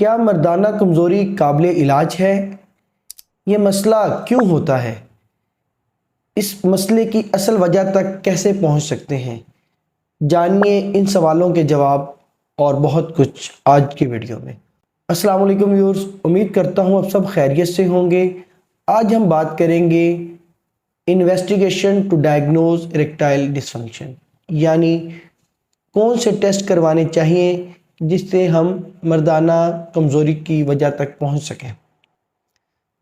क्या मर्दाना कमज़ोरी काबिल इलाज है? ये मसला क्यों होता है? इस मसले की असल वजह तक कैसे पहुंच सकते हैं? जानिए इन सवालों के जवाब और बहुत कुछ आज की वीडियो में। अस्सलाम वालेकुम व्यूअर्स, उम्मीद करता हूँ आप सब खैरियत से होंगे। आज हम बात करेंगे investigation to diagnose erectile dysfunction, यानी कौन से टेस्ट करवाने चाहिए जिससे हम मर्दाना कमज़ोरी की वजह तक पहुंच सकें।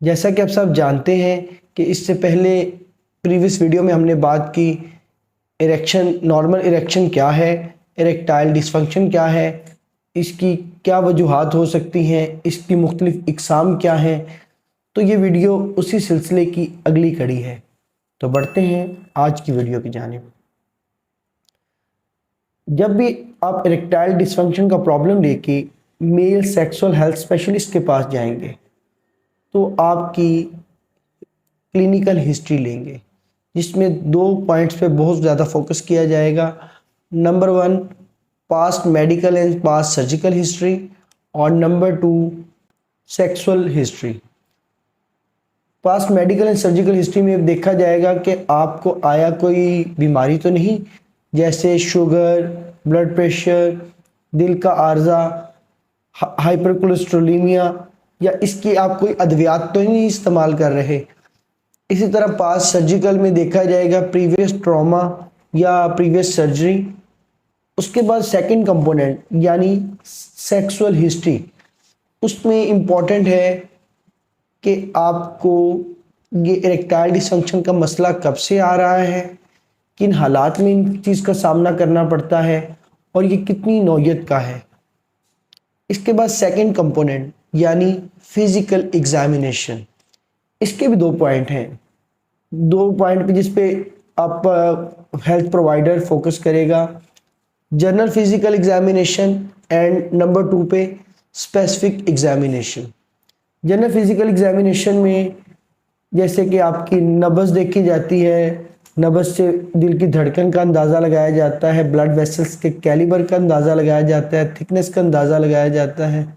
जैसा कि आप सब जानते हैं कि इससे पहले प्रीवियस वीडियो में हमने बात की इरेक्शन, नॉर्मल इरेक्शन क्या है, इरेक्टाइल डिसफंक्शन क्या है, इसकी क्या वजूहात हो सकती हैं, इसकी मुख्तलिफ इकसाम क्या हैं। तो ये वीडियो उसी सिलसिले की अगली कड़ी है। तो बढ़ते हैं आज की वीडियो की जानिब। जब भी आप इरेक्टाइल डिसफंक्शन का प्रॉब्लम लेके मेल सेक्सुअल हेल्थ स्पेशलिस्ट के पास जाएंगे तो आपकी क्लिनिकल हिस्ट्री लेंगे, जिसमें दो पॉइंट्स पे बहुत ज़्यादा फोकस किया जाएगा। Number 1 past medical and past surgical history, और number 2 sexual history. Past medical and surgical history में देखा जाएगा कि आपको आया कोई बीमारी तो नहीं, जैसे शुगर, ब्लड प्रेशर, दिल का आर्जा, हाइपर कोलेस्ट्रोलीमिया, या इसकी आप कोई अद्वियात तो नहीं इस्तेमाल कर रहे। इसी तरह पास्ट सर्जिकल में देखा जाएगा प्रीवियस ट्रॉमा या प्रीवियस सर्जरी। उसके बाद सेकंड कंपोनेंट यानी सेक्सुअल हिस्ट्री, उसमें इम्पॉर्टेंट है कि आपको ये इरेक्टाइल डिसफंक्शन का मसला कब से आ रहा है, किन हालात में इन चीज़ का सामना करना पड़ता है और ये कितनी नौयत का है। इसके बाद सेकंड कंपोनेंट यानी फिजिकल एग्जामिनेशन, इसके भी दो पॉइंट हैं। दो पॉइंट पे जिस पे आप हेल्थ प्रोवाइडर फोकस करेगा, general physical examination, and number 2 पे specific examination. General physical examination में जैसे कि आपकी नब्ज़ देखी जाती है, नब्ज़ से दिल की धड़कन का अंदाज़ा लगाया जाता है, ब्लड वेसल्स के कैलिबर का अंदाज़ा लगाया जाता है, थिकनेस का अंदाज़ा लगाया जाता है।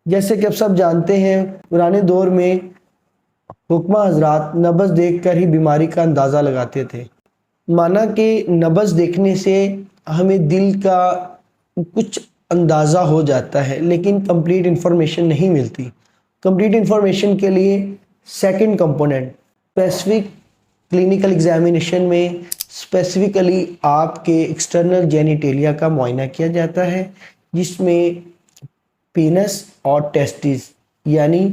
जैसे कि आप सब जानते हैं पुराने दौर में हुक्मा हजरात नब्ज़ देखकर ही बीमारी का अंदाज़ा लगाते थे। माना कि नब्ज़ देखने से हमें दिल का कुछ अंदाज़ा हो जाता है, लेकिन कंप्लीट इंफॉर्मेशन नहीं मिलती। कंप्लीट इंफॉर्मेशन के लिए second component specific clinical examination में स्पेसिफिकली आपके एक्सटर्नल जेनिटेलिया का मुआयना किया जाता है, जिसमें पीनस और टेस्टिस यानी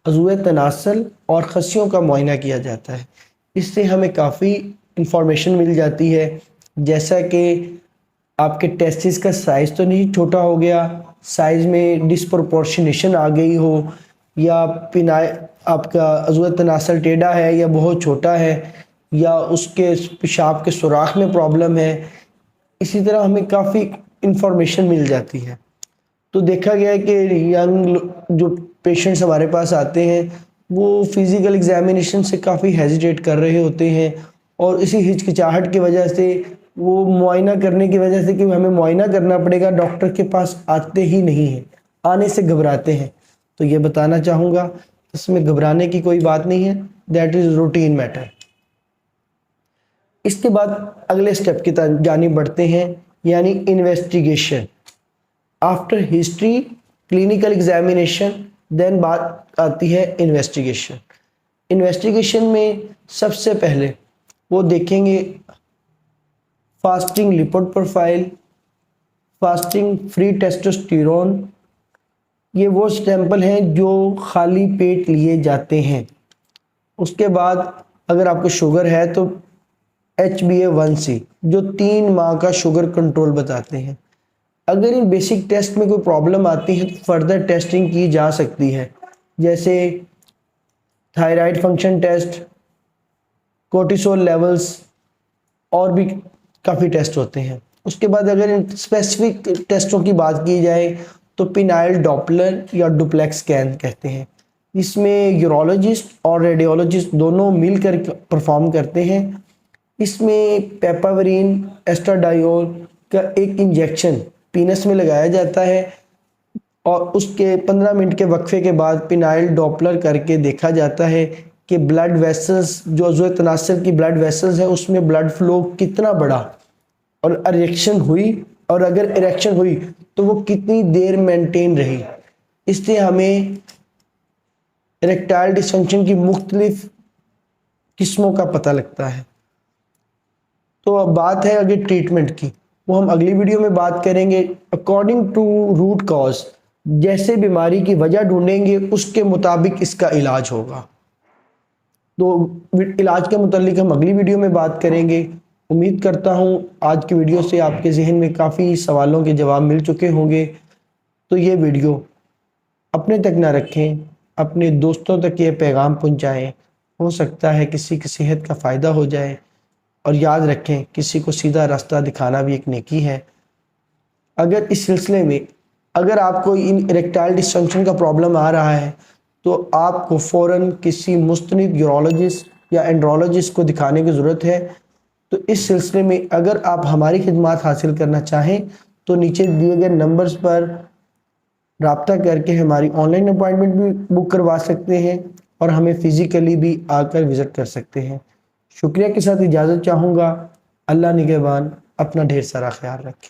अज़ूए तनासल और खसियों का मुआयना किया जाता है। इससे हमें काफ़ी इंफॉर्मेशन मिल जाती है, जैसा कि आपके टेस्टिस का साइज़ तो नहीं छोटा हो गया, साइज़ में डिस्प्रोपोर्शनेशन आ गई हो, या पिनाई आपका अज़ूए तनासल टेढ़ा है या बहुत छोटा है, या उसके पेशाब के सुराख में प्रॉब्लम है। इसी तरह हमें काफ़ी इंफॉर्मेशन मिल जाती है। तो देखा गया है कि यंग जो पेशेंट्स हमारे पास आते हैं वो फिज़िकल एग्जामिनेशन से काफ़ी हेजिटेट कर रहे होते हैं, और इसी हिचकिचाहट की वजह से, वो मुआयना करने की वजह से कि हमें मुआयना करना पड़ेगा, डॉक्टर के पास आते ही नहीं हैं, आने से घबराते हैं। तो ये बताना चाहूँगा इसमें घबराने की कोई बात नहीं है, दैट इज़ रूटीन मैटर। इसके बाद अगले स्टेप की जानिब बढ़ते हैं, यानी investigation. After history, clinical examination, then बात आती है इन्वेस्टिगेशन। इन्वेस्टिगेशन में सबसे पहले वो देखेंगे fasting lipid profile, fasting free testosterone. ये वो सैंपल हैं जो खाली पेट लिए जाते हैं। उसके बाद अगर आपको शुगर है तो HbA1c, जो 3 माह का शुगर कंट्रोल बताते हैं। अगर इन बेसिक टेस्ट में कोई प्रॉब्लम आती है तो फर्दर टेस्टिंग की जा सकती है, जैसे thyroid function test, cortisol levels, और भी काफ़ी टेस्ट होते हैं। उसके बाद अगर इन स्पेसिफिक टेस्टों की बात की जाए तो पिनाइल डॉपलर या डुप्लेक्स स्कैन कहते हैं। इसमें यूरोलॉजिस्ट और रेडियोलॉजिस्ट दोनों मिलकर परफॉर्म करते हैं। इसमें पेपावरीन एस्ट्राडायोल का एक इंजेक्शन पीनस में लगाया जाता है, और उसके 15 मिनट के वक्फे के बाद पिनाइल डॉपलर करके देखा जाता है कि ब्लड वेसल्स जो अज़ो तनासर की ब्लड वेसल्स है उसमें ब्लड फ्लो कितना बढ़ा और इरेक्शन हुई, और अगर इरेक्शन हुई तो वो कितनी देर मेंटेन रही। इसलिए हमें इरेक्टाइल डिसफंक्शन की मुख्तलिफ किस्मों का पता लगता है। तो अब बात है अगर ट्रीटमेंट की, वो हम अगली वीडियो में बात करेंगे। अकॉर्डिंग टू रूट कॉज, जैसे बीमारी की वजह ढूंढेंगे उसके मुताबिक इसका इलाज होगा। तो इलाज के मुतालिक हम अगली वीडियो में बात करेंगे। उम्मीद करता हूँ आज की वीडियो से आपके जहन में काफ़ी सवालों के जवाब मिल चुके होंगे। तो ये वीडियो अपने तक ना रखें, अपने दोस्तों तक ये पैगाम पहुँचाएँ, हो सकता है किसी की सेहत का फ़ायदा हो जाए। और याद रखें, किसी को सीधा रास्ता दिखाना भी एक नेकी है। अगर इस सिलसिले में अगर आपको इन इरेक्टाइल डिसफंक्शन का प्रॉब्लम आ रहा है तो आपको फ़ौरन किसी मुस्तनिद यूरोलॉजिस्ट या एंड्रोलॉजिस्ट को दिखाने की ज़रूरत है। तो इस सिलसिले में अगर आप हमारी खिदमात हासिल करना चाहें तो नीचे दिए गए नंबर्स पर रब्ता करके हमारी ऑनलाइन अपॉइंटमेंट भी बुक करवा सकते हैं और हमें फ़िज़िकली भी आकर विज़िट कर सकते हैं। शुक्रिया के साथ इजाज़त चाहूँगा। अल्लाह निगहबान, अपना ढेर सारा ख्याल रखें।